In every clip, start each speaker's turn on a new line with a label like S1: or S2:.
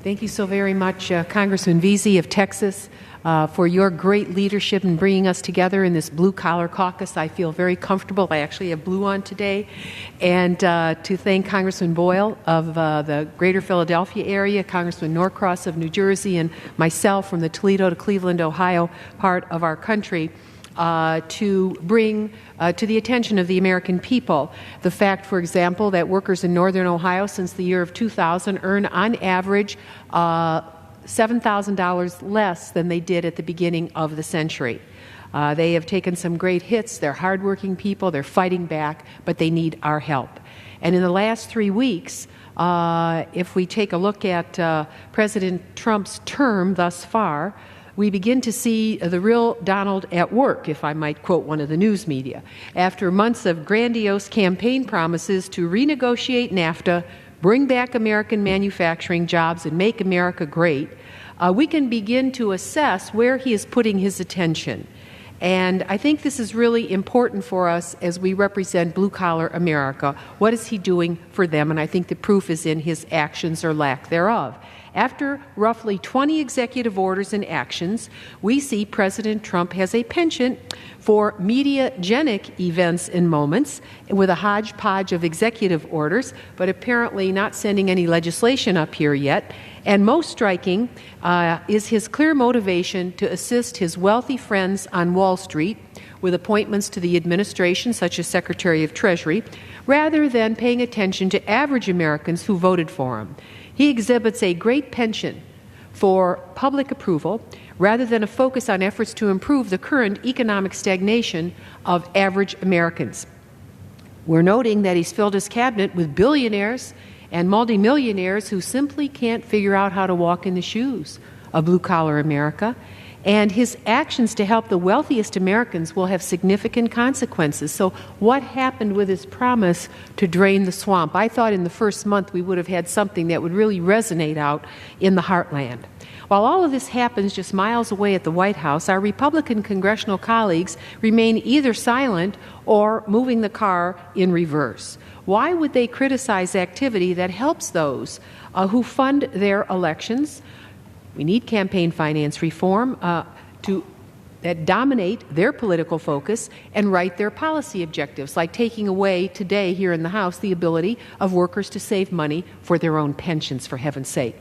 S1: Thank you so very much, Congressman Veazey of Texas, for your great leadership in bringing us together in this blue-collar caucus. I feel very comfortable. I actually have blue on today. And to thank Congressman Boyle of the greater Philadelphia area, Congressman Norcross of New Jersey, and myself from the Toledo to Cleveland, Ohio part of our country, to bring to the attention of the American people the fact, for example, that workers in northern Ohio since the year of 2000 earn on average $7,000 less than they did at the beginning of the century. They have taken some great hits. They're hardworking people. They're fighting back, but they need our help. And in the last 3 weeks, if we take a look at President Trump's term thus far, we begin to see the real Donald at work, if I might quote one of the news media. After months of grandiose campaign promises to renegotiate NAFTA, bring back American manufacturing jobs, and make America great, we can begin to assess where he is putting his attention. And I think this is really important for us as we represent blue-collar America. What is he doing for them? And I think the proof is in his actions or lack thereof. After roughly 20 executive orders and actions, we see President Trump has a penchant for mediagenic events and moments with a hodgepodge of executive orders, but apparently not sending any legislation up here yet. And most striking is his clear motivation to assist his wealthy friends on Wall Street with appointments to the administration, such as Secretary of Treasury, rather than paying attention to average Americans who voted for him. He exhibits a great penchant for public approval rather than a focus on efforts to improve the current economic stagnation of average Americans. We're noting that he's filled his cabinet with billionaires and multimillionaires who simply can't figure out how to walk in the shoes of blue-collar America. And his actions to help the wealthiest Americans will have significant consequences. So what happened with his promise to drain the swamp? I thought in the first month we would have had something that would really resonate out in the heartland. While all of this happens just miles away at the White House, our Republican congressional colleagues remain either silent or moving the car in reverse. Why would they criticize activity that helps those who fund their elections? We need campaign finance reform that dominate their political focus and write their policy objectives, like taking away today here in the House the ability of workers to save money for their own pensions, for heaven's sake.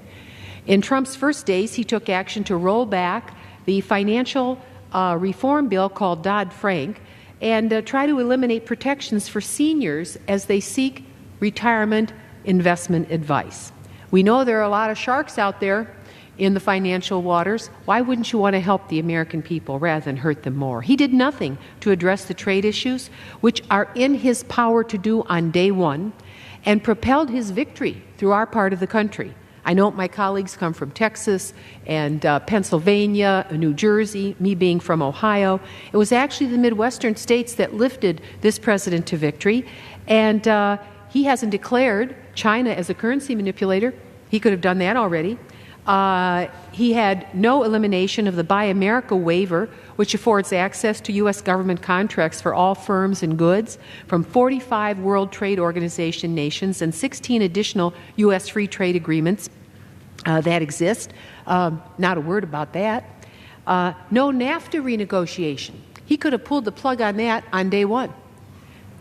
S1: In Trump's first days, he took action to roll back the financial reform bill called Dodd-Frank and try to eliminate protections for seniors as they seek retirement investment advice. We know there are a lot of sharks out there in the financial waters. Why wouldn't you want to help the American people rather than hurt them more? He did nothing to address the trade issues, which are in his power to do on day one, and propelled his victory through our part of the country. I know my colleagues come from Texas and Pennsylvania, New Jersey, me being from Ohio. It was actually the Midwestern states that lifted this president to victory, and he hasn't declared China as a currency manipulator. He could have done that already. He had no elimination of the Buy America waiver, which affords access to U.S. government contracts for all firms and goods from 45 World Trade Organization nations and 16 additional U.S. free trade agreements that exist. Not a word about that. No NAFTA renegotiation. He could have pulled the plug on that on day one.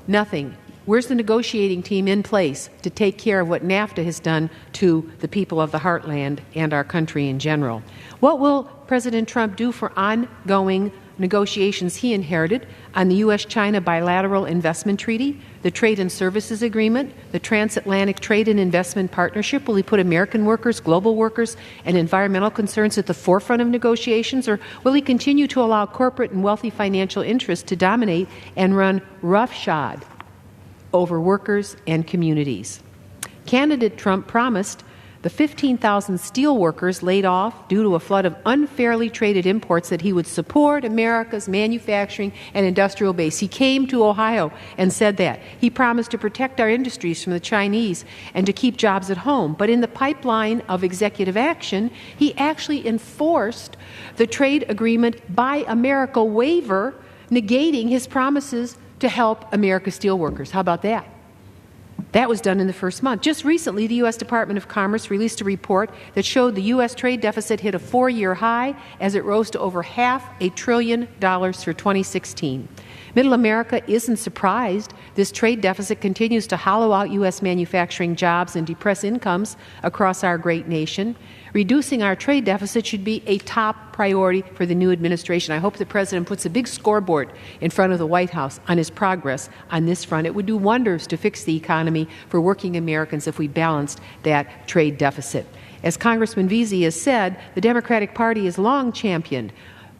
S1: Nothing. Where's the negotiating team in place to take care of what NAFTA has done to the people of the heartland and our country in general? What will President Trump do for ongoing negotiations he inherited on the U.S.-China Bilateral Investment Treaty, the Trade and Services Agreement, the Transatlantic Trade and Investment Partnership? Will he put American workers, global workers, and environmental concerns at the forefront of negotiations, or will he continue to allow corporate and wealthy financial interests to dominate and run roughshod over workers and communities? Candidate Trump promised the 15,000 steel workers laid off due to a flood of unfairly traded imports that he would support America's manufacturing and industrial base. He came to Ohio and said that. He promised to protect our industries from the Chinese and to keep jobs at home. But in the pipeline of executive action, he actually enforced the trade agreement Buy America waiver, negating his promises to help America's steelworkers. How about that? That was done in the first month. Just recently, the U.S. Department of Commerce released a report that showed the U.S. trade deficit hit a 4-year high as it rose to over $500 billion for 2016. Middle America isn't surprised. This trade deficit continues to hollow out U.S. manufacturing jobs and depress incomes across our great nation. Reducing our trade deficit should be a top priority for the new administration. I hope the President puts a big scoreboard in front of the White House on his progress on this front. It would do wonders to fix the economy for working Americans if we balanced that trade deficit. As Congressman Veazey has said, the Democratic Party has long championed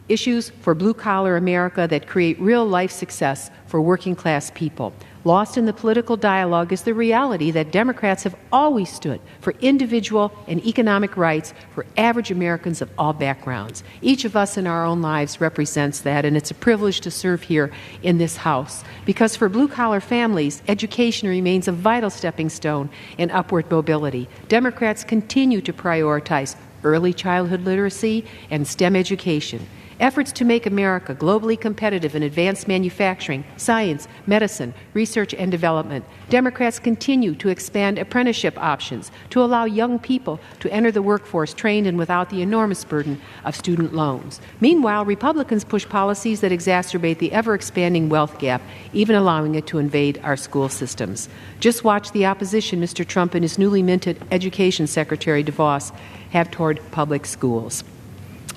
S1: issues for blue-collar America that create real-life success for working-class people. Lost in the political dialogue is the reality that Democrats have always stood for individual and economic rights for average Americans of all backgrounds. Each of us in our own lives represents that, and it's a privilege to serve here in this House. Because for blue-collar families, education remains a vital stepping stone in upward mobility. Democrats continue to prioritize early childhood literacy and STEM education. Efforts to make America globally competitive in advanced manufacturing, science, medicine, research, and development. Democrats continue to expand apprenticeship options to allow young people to enter the workforce trained and without the enormous burden of student loans. Meanwhile, Republicans push policies that exacerbate the ever-expanding wealth gap, even allowing it to invade our school systems. Just watch the opposition Mr. Trump and his newly minted Education Secretary DeVos have toward public schools.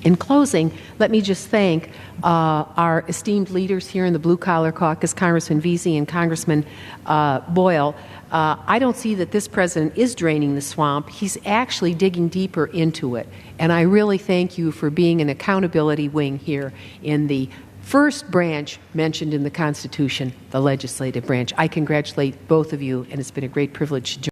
S1: In closing, let me just thank our esteemed leaders here in the Blue Collar Caucus, Congressman Veazey and Congressman Boyle. I don't see that this president is draining the swamp. He's actually digging deeper into it. And I really thank you for being an accountability wing here in the first branch mentioned in the Constitution, the legislative branch. I congratulate both of you, and it's been a great privilege to join.